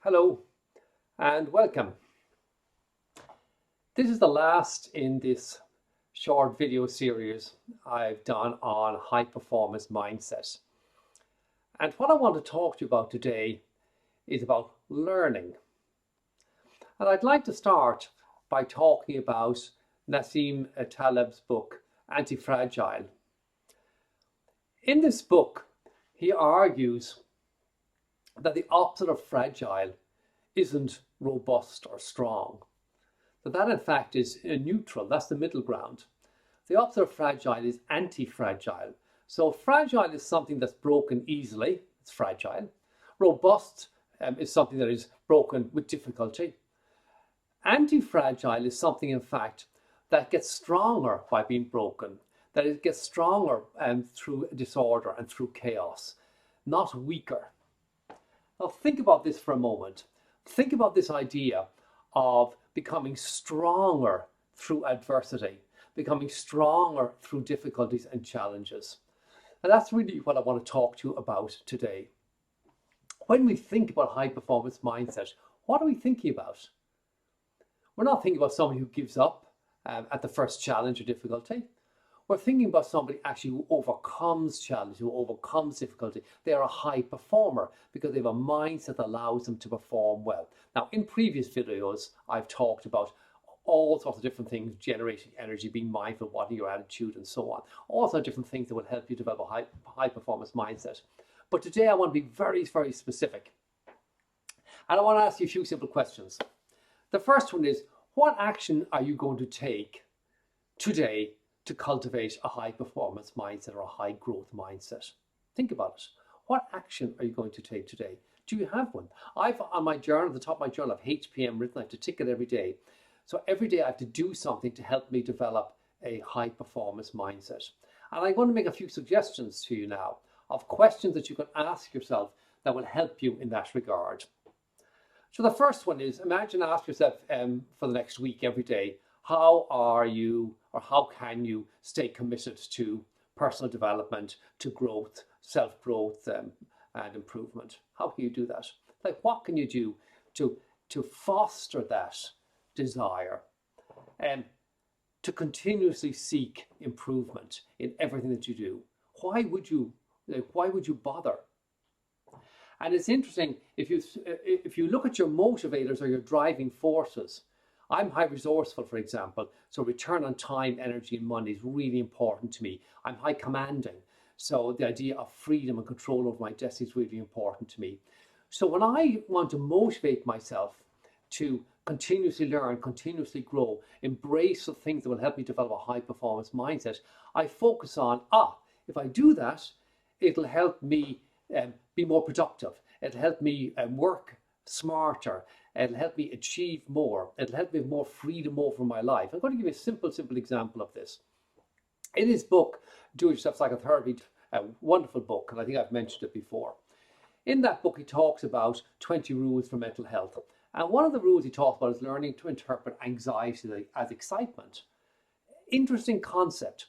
Hello and welcome. This is the last in this short video series I've done on high performance mindset. And what I want to talk to you about today is about learning. And I'd like to start by talking about Nassim Taleb's book, Anti-Fragile. In this book, he argues that the opposite of fragile isn't robust or strong. That in fact is neutral, that's the middle ground. The opposite of fragile is anti-fragile. So fragile is something that's broken easily, it's fragile. Robust is something that is broken with difficulty. Anti-fragile is something in fact that gets stronger by being broken, that it gets stronger through disorder and through chaos, not weaker. Now think about this for a moment. Think about this idea of becoming stronger through adversity, becoming stronger through difficulties and challenges. And that's really what I want to talk to you about today. When we think about high performance mindset, what are we thinking about? We're not thinking about somebody who gives up at the first challenge or difficulty. We're thinking about somebody actually who overcomes challenge, who overcomes difficulty. They are a high performer because they have a mindset that allows them to perform well. Now, in previous videos, I've talked about all sorts of different things, generating energy, being mindful of what your attitude and so on. All sorts of different things that will help you develop a high performance mindset. But today I want to be very, very specific. And I want to ask you a few simple questions. The first one is, what action are you going to take today to cultivate a high performance mindset or a high growth mindset? Think about it. What action are you going to take today? Do you have one? I've on my journal, at the top of my journal, I have HPM written. I have to tick it every day. So every day I have to do something to help me develop a high performance mindset. And I'm going to make a few suggestions to you now of questions that you can ask yourself that will help you in that regard. So the first one is, imagine ask yourself for the next week every day, how are you or how can you stay committed to personal development, to growth, self-growth and improvement? How can you do that? Like, what can you do to foster that desire and to continuously seek improvement in everything that you do? Why would you bother? And it's interesting, if you look at your motivators or your driving forces. I'm high resourceful, for example, so return on time, energy, and money is really important to me. I'm high commanding, so the idea of freedom and control over my destiny is really important to me. So when I want to motivate myself to continuously learn, continuously grow, embrace the things that will help me develop a high performance mindset, I focus on, if I do that, it'll help me be more productive. It'll help me work smarter. It'll help me achieve more. It'll help me have more freedom over my life. I'm going to give you a simple example of this. In his book, Do It Yourself Psychotherapy, a wonderful book, and I think I've mentioned it before. In that book, he talks about 20 rules for mental health. And one of the rules he talks about is learning to interpret anxiety as excitement. Interesting concept.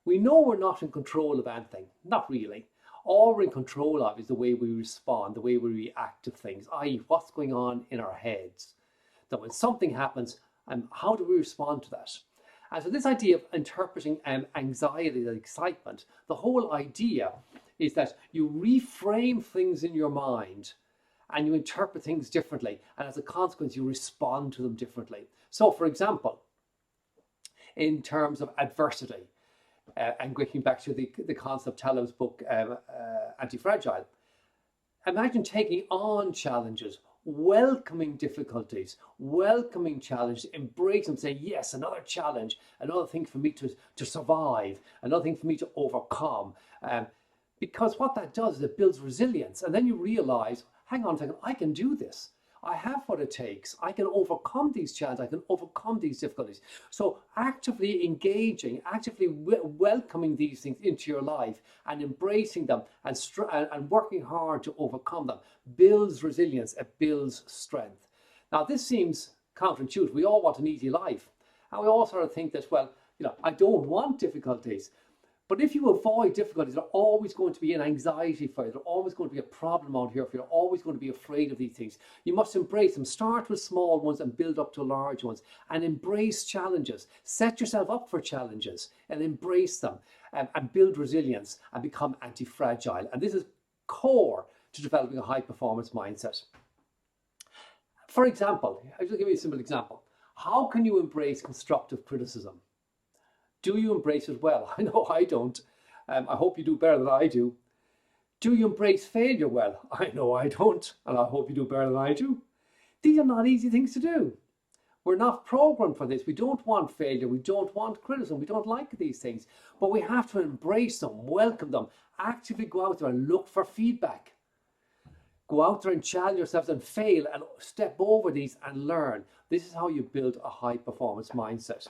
We know we're not in control of anything, not really. All we're in control of is the way we respond, the way we react to things, i.e. what's going on in our heads. That when something happens, how do we respond to that? And so this idea of interpreting anxiety as excitement, the whole idea is that you reframe things in your mind and you interpret things differently. And as a consequence, you respond to them differently. So for example, in terms of adversity, and going back to the concept of Taleb's book, Anti-Fragile, imagine taking on challenges, welcoming difficulties, welcoming challenges, embrace them, say, yes, another challenge, another thing for me to survive, another thing for me to overcome. Because what that does is it builds resilience. And then you realize, hang on a second, I can do this. I have what it takes. I can overcome these challenges. I can overcome these difficulties. So actively engaging, actively welcoming these things into your life and embracing them and working hard to overcome them builds resilience. It builds strength. Now, this seems counterintuitive. We all want an easy life. And we all sort of think that, well, I don't want difficulties. But if you avoid difficulties, there's always going to be an anxiety for you. There's always going to be a problem out here for you. You're always going to be afraid of these things. You must embrace them. Start with small ones and build up to large ones. And embrace challenges. Set yourself up for challenges and embrace them. And build resilience and become anti-fragile. And this is core to developing a high-performance mindset. For example, I'll just give you a simple example. How can you embrace constructive criticism? Do you embrace it well? I know I don't. I hope you do better than I do. Do you embrace failure well? I know I don't, and I hope you do better than I do. These are not easy things to do. We're not programmed for this. We don't want failure. We don't want criticism. We don't like these things. But we have to embrace them, welcome them, actively go out there and look for feedback. Go out there and challenge yourselves and fail and step over these and learn. This is how you build a high-performance mindset.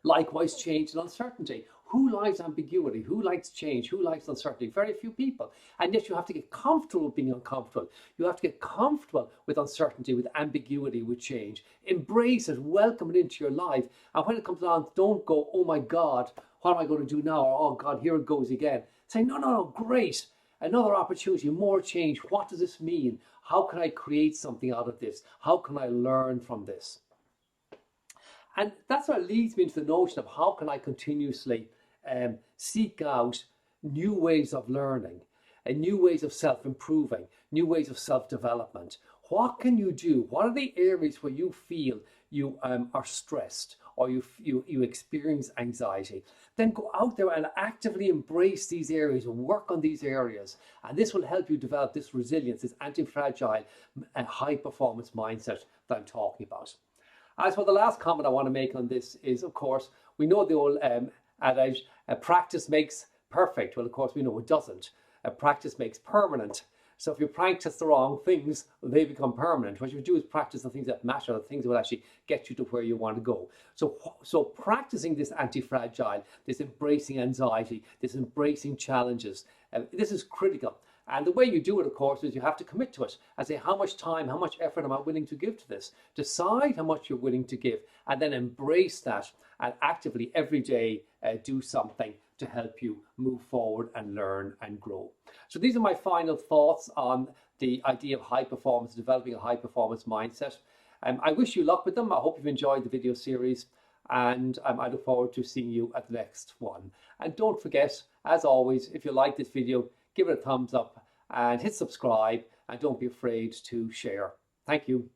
Likewise, change and uncertainty. Who likes ambiguity? Who likes change? Who likes uncertainty? Very few people. And yet you have to get comfortable with being uncomfortable. You have to get comfortable with uncertainty, with ambiguity, with change. Embrace it, welcome it into your life. And when it comes along, don't go, oh my God, what am I going to do now? Or, oh God, here it goes again. Say, no, great. Another opportunity, more change. What does this mean? How can I create something out of this? How can I learn from this? And that's what leads me into the notion of how can I continuously seek out new ways of learning and new ways of self-improving, new ways of self-development. What can you do? What are the areas where you feel you are stressed or you experience anxiety? Then go out there and actively embrace these areas and work on these areas. And this will help you develop this resilience, this anti-fragile and high-performance mindset that I'm talking about. As for the last comment I want to make on this is, of course, we know the old adage, practice makes perfect. Well, of course, we know it doesn't. Practice makes permanent. So if you practice the wrong things, they become permanent. What you do is practice the things that matter, the things that will actually get you to where you want to go. So practicing this anti-fragile, this embracing anxiety, this embracing challenges, this is critical. And the way you do it, of course, is you have to commit to it and say, how much time, how much effort am I willing to give to this? Decide how much you're willing to give and then embrace that and actively every day do something to help you move forward and learn and grow. So these are my final thoughts on the idea of high performance, developing a high performance mindset. I wish you luck with them. I hope you've enjoyed the video series and I look forward to seeing you at the next one. And don't forget, as always, if you like this video, give it a thumbs up and hit subscribe and don't be afraid to share. Thank you.